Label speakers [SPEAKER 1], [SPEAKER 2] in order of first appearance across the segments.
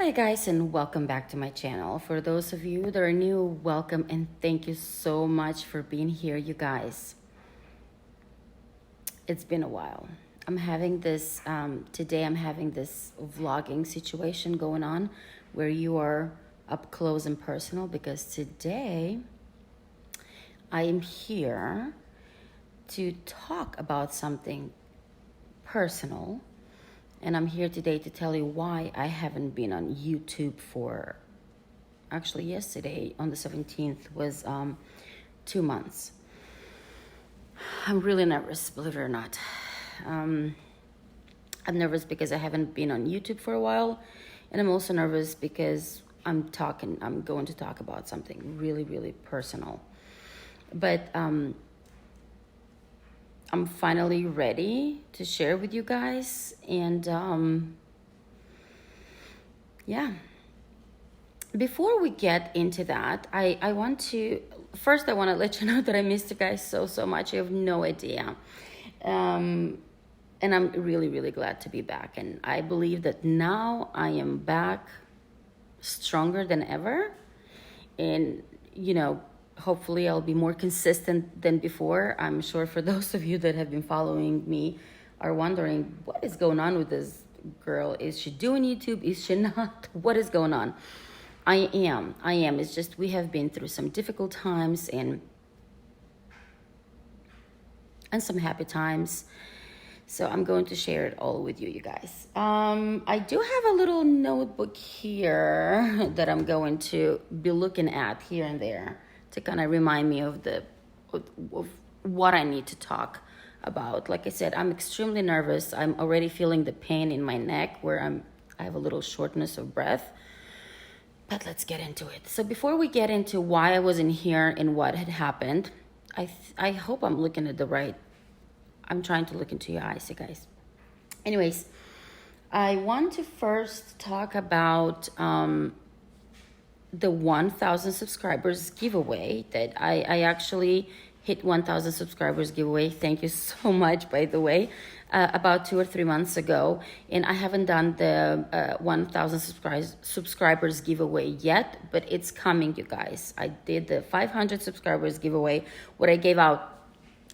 [SPEAKER 1] Hi guys, and welcome back to my channel. For those of you that are new, welcome and thank you so much for being here, you guys. It's been a while. Today I'm having this vlogging situation going on where you are up close and personal, because today I am here to talk about something personal. And I'm here today to tell you why I haven't been on YouTube for, actually yesterday on the 17th was 2 months. I'm really nervous, believe it or not. I'm nervous because I haven't been on YouTube for a while. And I'm also nervous because I'm going to talk about something really, really personal. But I'm finally ready to share with you guys. And yeah, before we get into that, I want to let you know that I missed you guys so much. You have no idea. And I'm really, really glad to be back. And I believe that now I am back stronger than ever. And, hopefully I'll be more consistent than before. I'm sure for those of you that have been following me are wondering, what is going on with this girl? Is she doing YouTube? Is she not? What is going on? I am. It's just we have been through some difficult times and some happy times. So I'm going to share it all with you guys. I do have a little notebook here that I'm going to be looking at here and there to kind of remind me of what I need to talk about. Like I said, I'm extremely nervous. I'm already feeling the pain in my neck where I have a little shortness of breath. But let's get into it. So before we get into why I wasn't here and what had happened, I hope I'm looking at the right. I'm trying to look into your eyes, you guys. Anyways, I want to first talk about the 1,000 subscribers giveaway that I actually hit 1,000 subscribers giveaway. Thank you so much, by the way, about 2 or 3 months ago. And I haven't done the 1,000 subscribers giveaway yet, but it's coming, you guys. I did the 500 subscribers giveaway where I gave out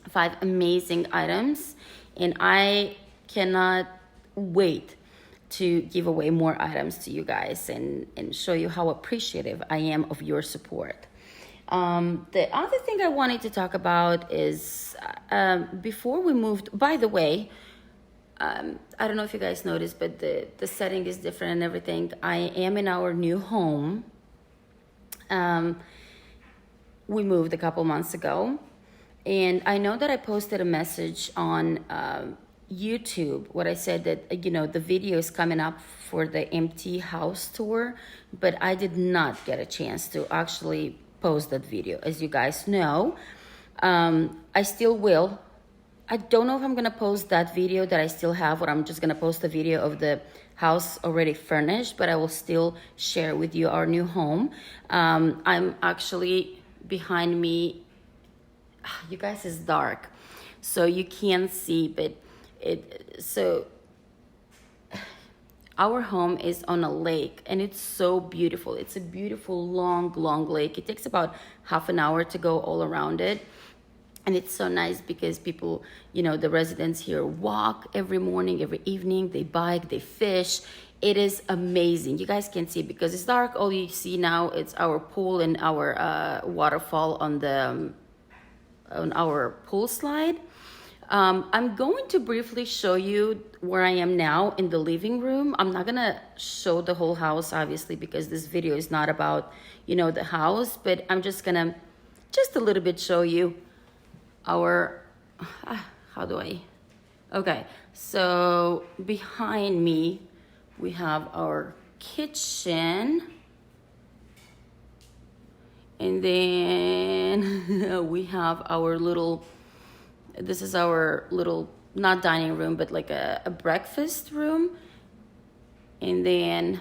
[SPEAKER 1] 5 amazing items, and I cannot wait to give away more items to you guys and show you how appreciative I am of your support. The other thing I wanted to talk about is before we moved, by the way, I don't know if you guys noticed, but the setting is different and everything. I am in our new home. We moved a couple months ago. And I know that I posted a message on YouTube what I said that, the video is coming up for the empty house tour, but I did not get a chance to actually post that video. As you guys know, I still will. I don't know if I'm going to post that video that I still have, or I'm just going to post a video of the house already furnished, but I will still share with you our new home. I'm actually behind me. You guys, it's dark, so you can't see, but our home is on a lake, and it's so beautiful. It's a beautiful long lake. It takes about half an hour to go all around it. And it's so nice because people, the residents here walk every morning, every evening. They bike, they fish. It is amazing. You guys can't see it because it's dark. All you see now is our pool and our waterfall on our pool slide. I'm going to briefly show you where I am now in the living room. I'm not gonna show the whole house, obviously, because this video is not about, the house, but I'm just gonna a little bit show you our, okay. So behind me, we have our kitchen. And then we have this is our little, not dining room, but like a breakfast room. And then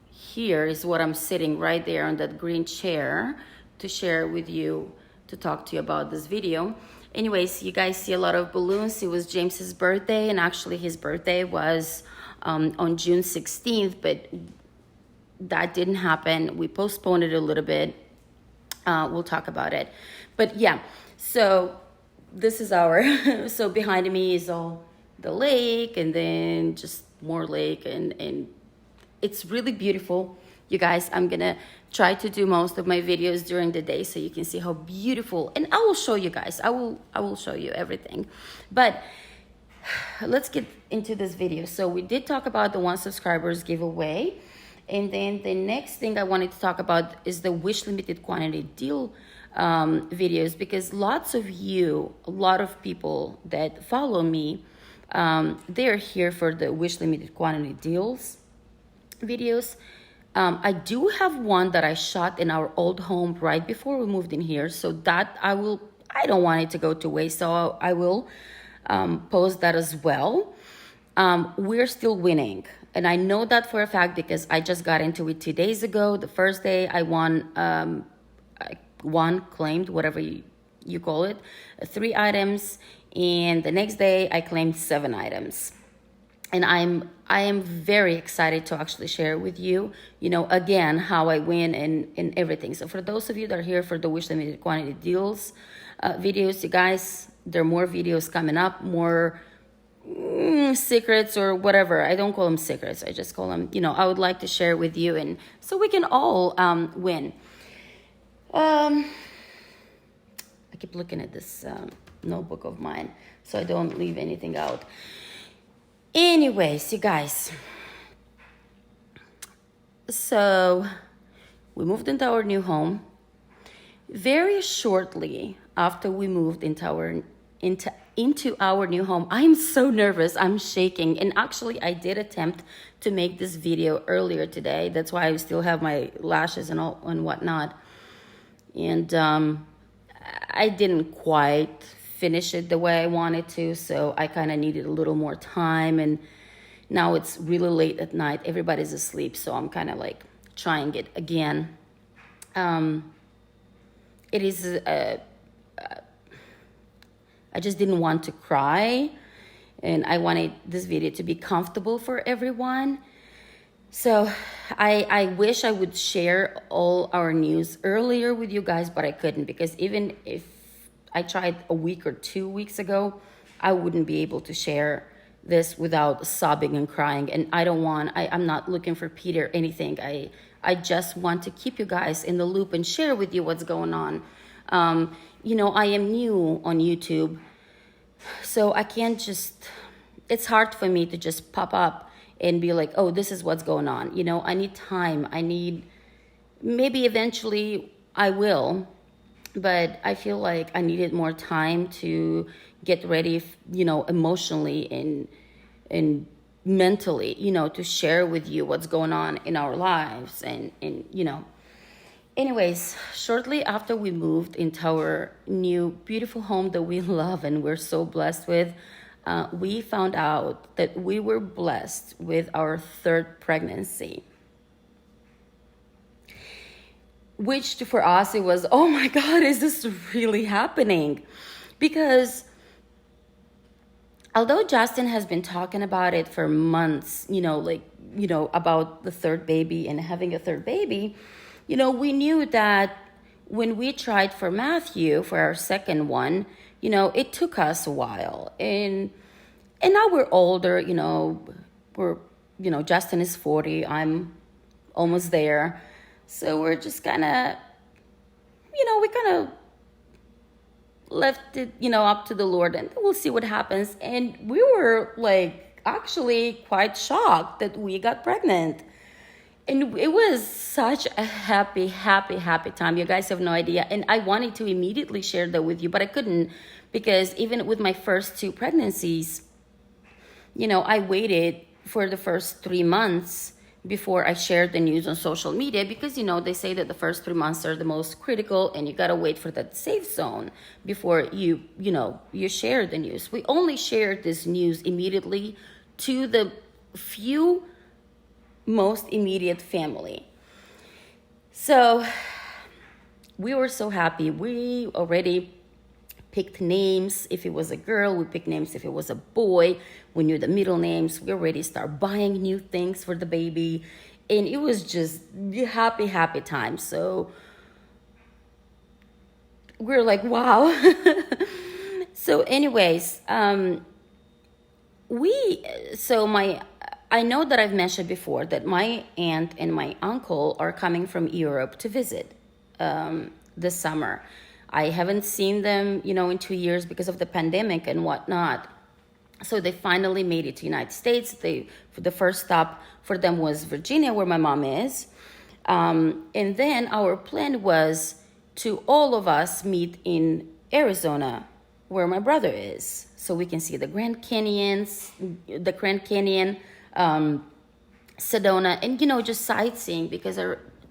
[SPEAKER 1] here is what I'm sitting right there on that green chair to share with you, to talk to you about this video. Anyways, you guys see a lot of balloons. It was James's birthday, and actually his birthday was on June 16th, but that didn't happen. We postponed it a little bit. We'll talk about it. But yeah, so this is our, so behind me is all the lake, and then just more lake, and it's really beautiful. You guys, I'm gonna try to do most of my videos during the day so you can see how beautiful, and I will show you guys. I will show you everything. But let's get into this video. So we did talk about the 1 subscribers giveaway. And then the next thing I wanted to talk about is the Wish limited quantity deal videos, because lots of you, a lot of people that follow me, they're here for the Wish limited quantity deals videos. I do have one that I shot in our old home right before we moved in here, so that I don't want it to go to waste, so I will post that as well. We're still winning, and I know that for a fact because I just got into it 2 days ago. The first day I claimed, whatever you call it, 3 items, and the next day I claimed 7 items. And I am very excited to actually share with you, again, how I win and everything. So for those of you that are here for the Wish limited quantity deals videos, you guys, there are more videos coming up, more secrets or whatever. I don't call them secrets. I just call them, I would like to share with you, and so we can all win. I keep looking at this notebook of mine so I don't leave anything out. Anyways, you guys, so we moved into our new home. Very shortly after we moved into our new home, I am so nervous. I'm shaking. And actually, I did attempt to make this video earlier today. That's why I still have my lashes and all and whatnot. And I didn't quite finish it the way I wanted to, so I kind of needed a little more time. And now it's really late at night. Everybody's asleep, so I'm kind of like trying it again. It is I just didn't want to cry, and I wanted this video to be comfortable for everyone. So I wish I would share all our news earlier with you guys, but I couldn't, because even if I tried a week or 2 weeks ago, I wouldn't be able to share this without sobbing and crying. And I'm not looking for Peter or anything. I just want to keep you guys in the loop and share with you what's going on. I am new on YouTube, so I can't it's hard for me to just pop up and be like, oh, this is what's going on. I need time. Maybe eventually I will, but I feel like I needed more time to get ready, emotionally and mentally, to share with you what's going on in our lives. And anyways, shortly after we moved into our new beautiful home that we love and we're so blessed with, we found out that we were blessed with our 3rd pregnancy. Which for us, it was, oh my God, is this really happening? Because although Justin has been talking about it for months, about the 3rd baby and having a 3rd baby, we knew that when we tried for Matthew, for our 2nd one, it took us a while. And now we're older, Justin is 40, I'm almost there. So we're just kind of, we kind of left it, up to the Lord, and we'll see what happens. And we were actually quite shocked that we got pregnant. And it was such a happy time. You guys have no idea. And I wanted to immediately share that with you, but I couldn't, because even with my first 2 pregnancies, I waited for the first 3 months before I shared the news on social media, because, they say that the first 3 months are the most critical, and you got to wait for that safe zone before you share the news. We only shared this news immediately to the few most immediate family. So we were so happy. We already picked names. If it was a girl, we picked names. If it was a boy, we knew the middle names. We already start buying new things for the baby. And it was just happy, happy time. So we're like, wow. So anyways, I know that I've mentioned before that my aunt and my uncle are coming from Europe to visit this summer. I haven't seen them, in 2 years because of the pandemic and whatnot. So they finally made it to United States. The first stop for them was Virginia, where my mom is. And then our plan was to all of us meet in Arizona, where my brother is, so we can see the Grand Canyon, Sedona, and just sightseeing, because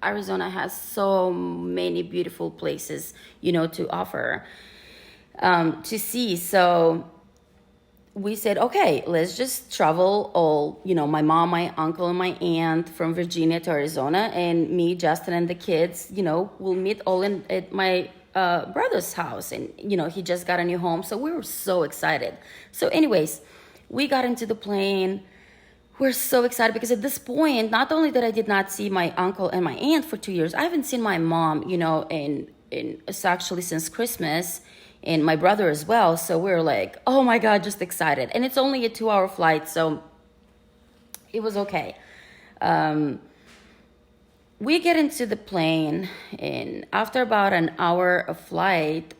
[SPEAKER 1] Arizona has so many beautiful places, to offer, to see. So we said, okay, let's just travel all, my mom, my uncle, and my aunt from Virginia to Arizona, and me, Justin, and the kids, we'll meet all at my brother's house. And, he just got a new home. So we were so excited. So anyways, we got into the plane. We're so excited because at this point, not only that I did not see my uncle and my aunt for 2 years, I haven't seen my mom, and it's actually since Christmas, and my brother as well. So we're like, oh my God, just excited. And it's only a 2-hour flight, so it was okay. We get into the plane, and after about an hour of flight,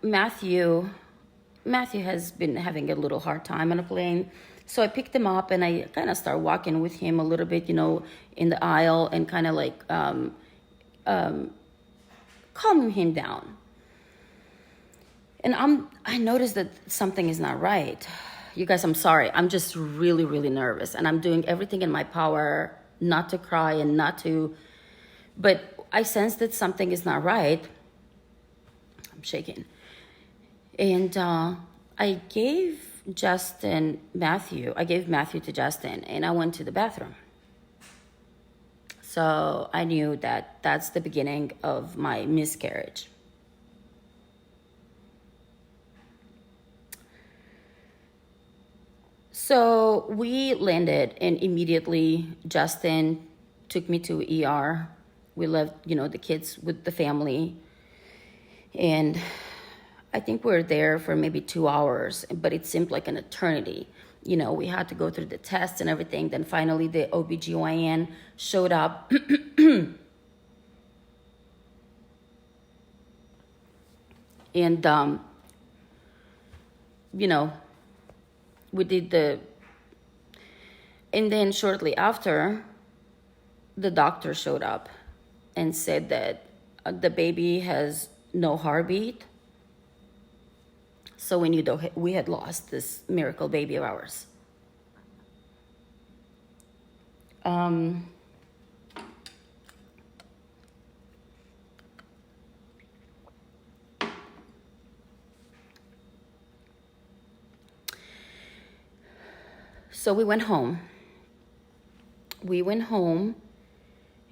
[SPEAKER 1] Matthew has been having a little hard time on a plane. So I picked him up and I kind of start walking with him a little bit, in the aisle, and kind of like calming him down. And I noticed that something is not right. You guys, I'm sorry. I'm just really, really nervous, and I'm doing everything in my power not to cry and not to, but I sense that something is not right. I'm shaking. And I gave Matthew to Justin, and I went to the bathroom. So I knew that that's the beginning of my miscarriage. So we landed, and immediately Justin took me to ER. We left, the kids with the family. And I think we were there for maybe 2 hours, but it seemed like an eternity. We had to go through the tests and everything. Then finally the OBGYN showed up. And, we did and then shortly after, the doctor showed up and said that the baby has no heartbeat. So we knew that we had lost this miracle baby of ours. So we went home.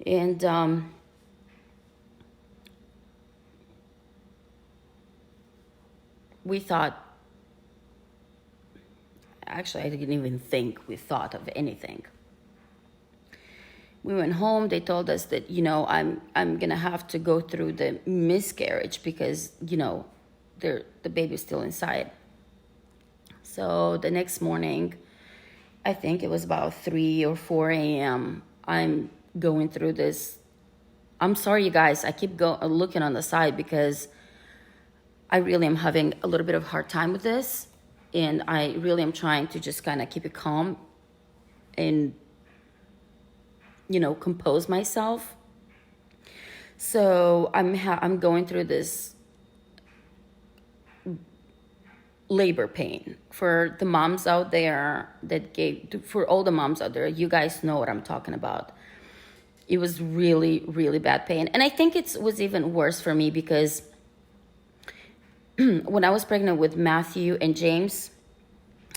[SPEAKER 1] And we thought, actually, I didn't even think we thought of anything. We went home. They told us that, I'm gonna have to go through the miscarriage because, the baby's still inside. So the next morning, I think it was about 3 or 4 a.m. I'm going through this. I'm sorry, you guys. I keep looking on the side because I really am having a little bit of a hard time with this. And I really am trying to just kind of keep it calm and, compose myself. So I'm going through this labor pain. For the moms out there for all the moms out there, you guys know what I'm talking about. It was really, really bad pain. And I think it was even worse for me because when I was pregnant with Matthew and James,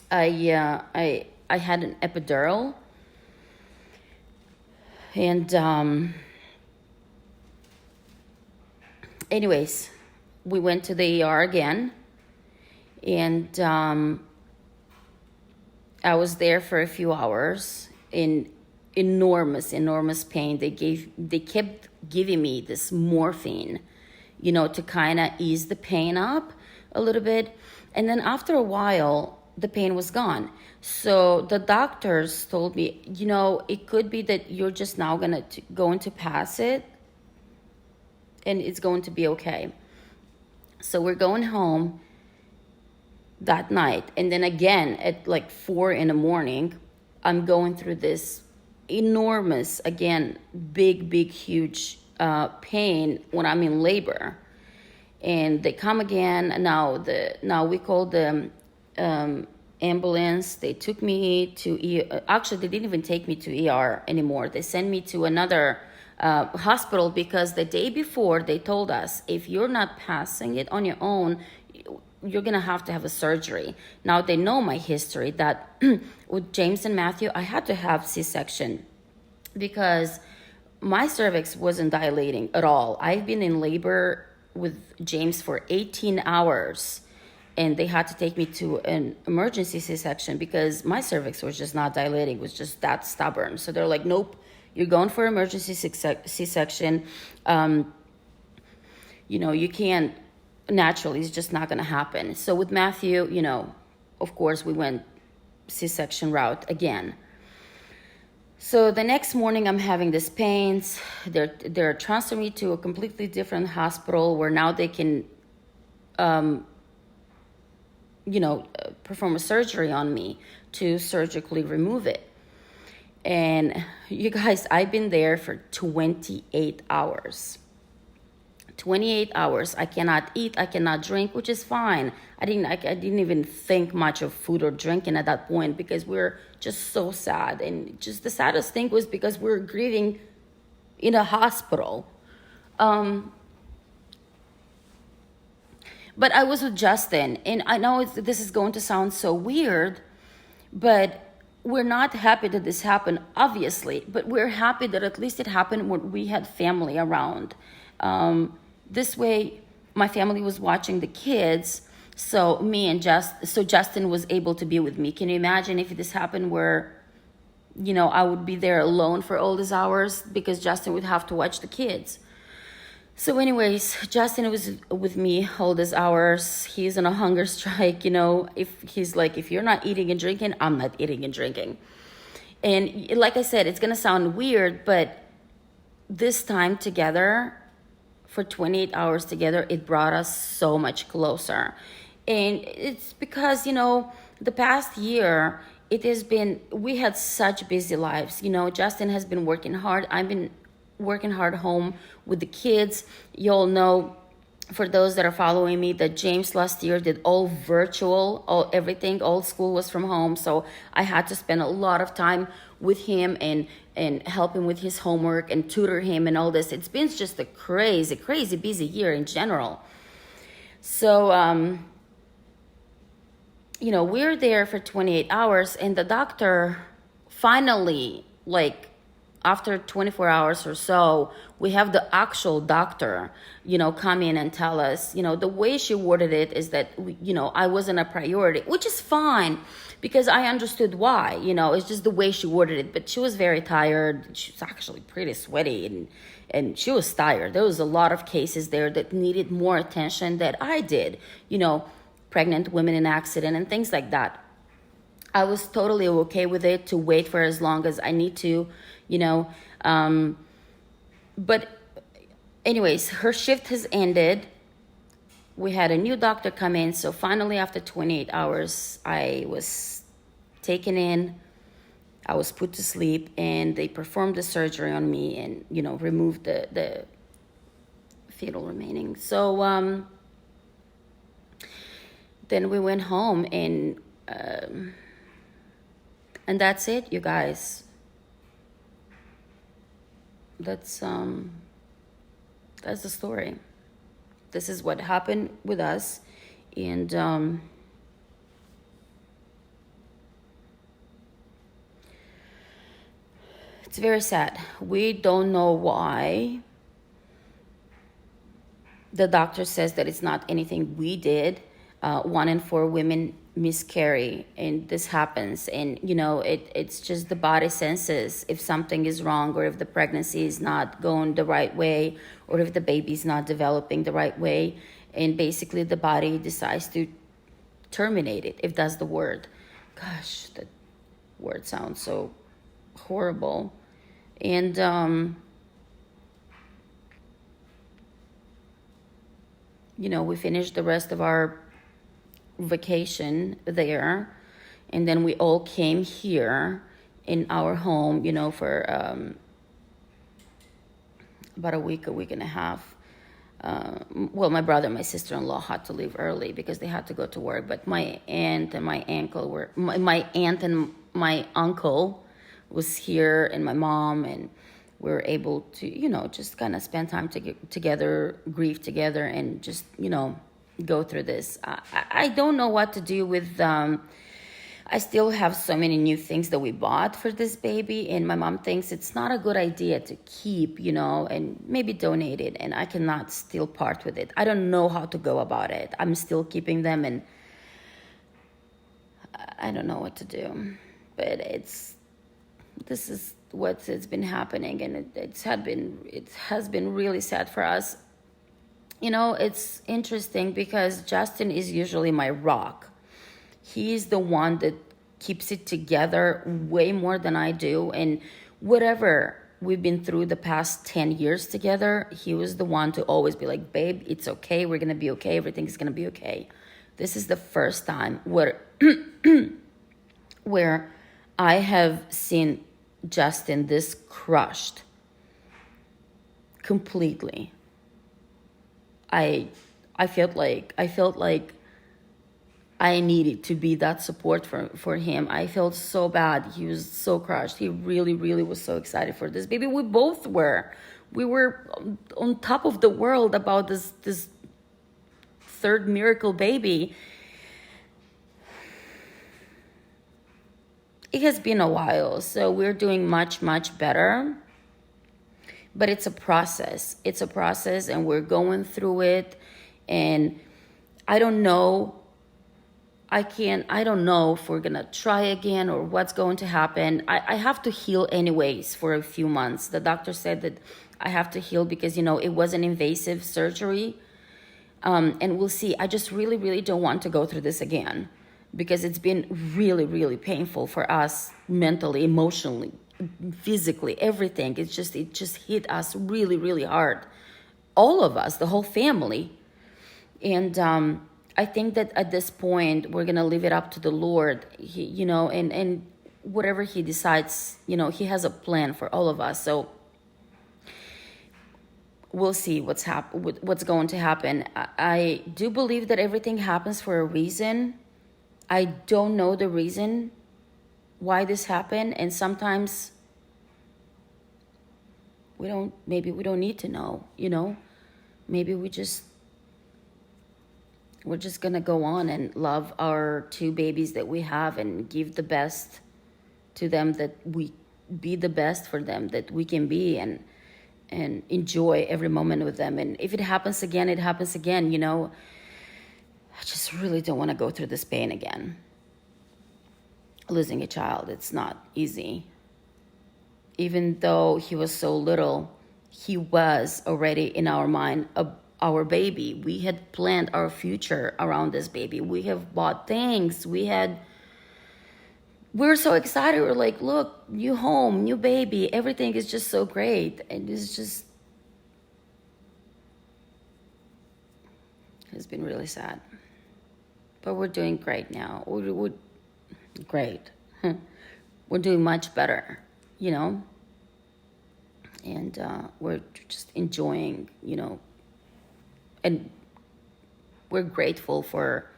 [SPEAKER 1] I had an epidural. And anyways, we went to the ER again, and I was there for a few hours in enormous pain. They kept giving me this morphine, to kind of ease the pain up a little bit. And then after a while, the pain was gone. So the doctors told me, it could be that you're just now going to pass it, and it's going to be okay. So we're going home that night, and then again at like 4 a.m, I'm going through this enormous, again, big huge pain when I'm in labor. And they come again. Now we called the ambulance. They took me to actually they didn't even take me to ER anymore. They sent me to another hospital, because the day before they told us, if you're not passing it on your own, you're gonna have to have a surgery. Now they know my history, that with James and Matthew, I had to have C-section because my cervix wasn't dilating at all. I've been in labor with James for 18 hours, and they had to take me to an emergency C-section because my cervix was just not dilating. It was just that stubborn. So they're like, nope, you're going for emergency C-section. You can't, naturally, it's just not going to happen. So with Matthew, of course, we went C-section route again. So the next morning, I'm having these pains. They're transferring me to a completely different hospital where now they can, perform a surgery on me to surgically remove it. And you guys, I've been there for 28 hours. 28 hours. I cannot eat, I cannot drink, which is fine. I didn't even think much of food or drinking at that point, because we're just so sad. And just the saddest thing was because we're grieving in a hospital. But I was with Justin, and I know this is going to sound so weird, but we're not happy that this happened, obviously, but we're happy that at least it happened when we had family around. This way, my family was watching the kids, so Justin was able to be with me. Can you imagine if this happened where, I would be there alone for all these hours because Justin would have to watch the kids? So anyways, Justin was with me all these hours. He's on a hunger strike, if you're not eating and drinking, I'm not eating and drinking. And like I said, it's going to sound weird, but this time together, for 28 hours together, it brought us so much closer. And it's because, the past year, we had such busy lives. Justin has been working hard. I've been working hard home with the kids. You all know, for those that are following me, that James last year did all virtual, everything, all school was from home. So I had to spend a lot of time with him and help him with his homework and tutor him and all this. It's been just a crazy busy year in general. So, we're there for 28 hours, and the doctor finally, after 24 hours or so, we have the actual doctor, come in and tell us, the way she worded it is that, I wasn't a priority, which is fine because I understood why, it's just the way she worded it. But she was very tired. She was actually pretty sweaty and she was tired. There was a lot of cases there that needed more attention than I did, pregnant women in accident and things like that. I was totally okay with it to wait for as long as I need to, but anyways, her shift has ended. We had a new doctor come in. So finally, after 28 hours, I was taken in. I was put to sleep, and they performed the surgery on me and, removed the fetal remaining. So then we went home, and that's it, you guys. That's the story. This is what happened with us, and it's very sad. We don't know why The doctor says that it's not anything we did. 1 in 4 women miscarry, and this happens. And it's just the body senses if something is wrong, or if the pregnancy is not going the right way, or if the baby's not developing the right way. And basically the body decides to terminate it, if that's the word. Gosh, that word sounds so horrible. And we finished the rest of our vacation there, and then we all came here in our home, for about a week and a half. Well, my brother and my sister-in-law had to leave early because they had to go to work, but my aunt and my uncle was here, and my mom, and we were able to just kind of spend time together, grieve together, and just go through this. I don't know what to do with I still have so many new things that we bought for this baby, and my mom thinks it's not a good idea to keep, and maybe donate it, and I cannot still part with it. I don't know how to go about it. I'm still keeping them, and I don't know what to do. But this is what's been happening, and it has been really sad for us. It's interesting because Justin is usually my rock. He's the one that keeps it together way more than I do. And whatever we've been through the past 10 years together, he was the one to always be like, babe, it's okay. We're going to be okay. Everything's going to be okay. This is the first time where I have seen Justin this crushed completely. I felt like I needed to be that support for him. I felt so bad. He was so crushed. He really, really was so excited for this baby. We both were. We were on top of the world about this third miracle baby. It has been a while, so we're doing much, much better. But it's a process. It's a process, and we're going through it. And I don't know. I don't know if we're going to try again or what's going to happen. I have to heal anyways for a few months. The doctor said that I have to heal because, it was an invasive surgery. And we'll see. I just really, really don't want to go through this again because it's been really, really painful for us mentally, emotionally, physically, everything. It just hit us really, really hard. All of us, the whole family. And I think that at this point, we're going to leave it up to the Lord, and whatever he decides, he has a plan for all of us. So we'll see what's going to happen. I do believe that everything happens for a reason. I don't know the reason why this happened, and sometimes maybe we don't need to know, maybe we're just gonna go on and love our 2 babies that we have and give the best to them, that we be the best for them that we can be, and enjoy every moment with them. And if it happens again, it happens again. I just really don't want to go through this pain again. Losing a child, it's not easy. Even though he was so little, he was already in our mind our baby. We had planned our future around this baby. We have bought things. We were so excited. We're like, look, new home, new baby. Everything is just so great. And it's been really sad. But we're doing great now. We're great. We're doing much better, And we're just enjoying, and we're grateful for,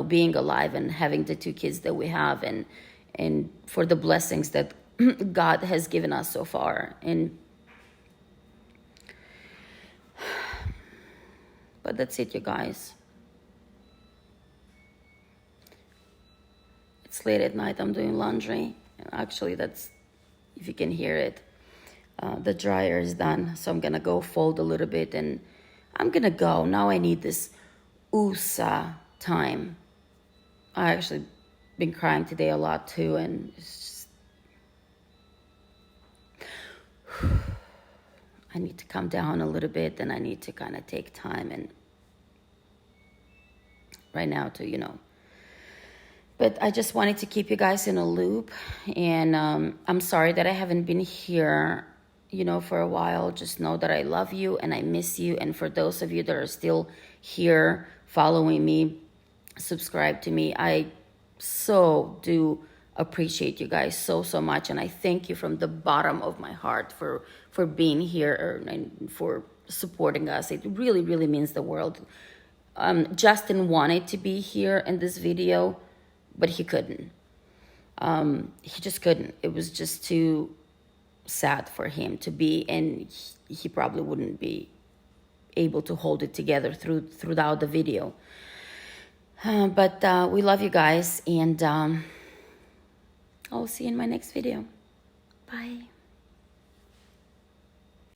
[SPEAKER 1] being alive and having the 2 kids that we have, and for the blessings that God has given us so far. But that's it, you guys. It's late at night. I'm doing laundry. Actually, that's, if you can hear it, the dryer is done. So I'm going to go fold a little bit, and I'm gonna go. Now I need this USA time. I actually been crying today a lot too, and it's just, I need to calm down a little bit, and I need to kind of take time and right now to, But I just wanted to keep you guys in a loop, and I'm sorry that I haven't been here, for a while. Just know that I love you and I miss you. And for those of you that are still here following me, subscribe to me. I so do appreciate you guys so much, and I thank you from the bottom of my heart for being here and for supporting us. It really means the world. Justin wanted to be here in this video, but he couldn't. He just couldn't. It was just too sad for him to be, and he probably wouldn't be able to hold it together throughout the video. But we love you guys, and I'll see you in my next video. Bye.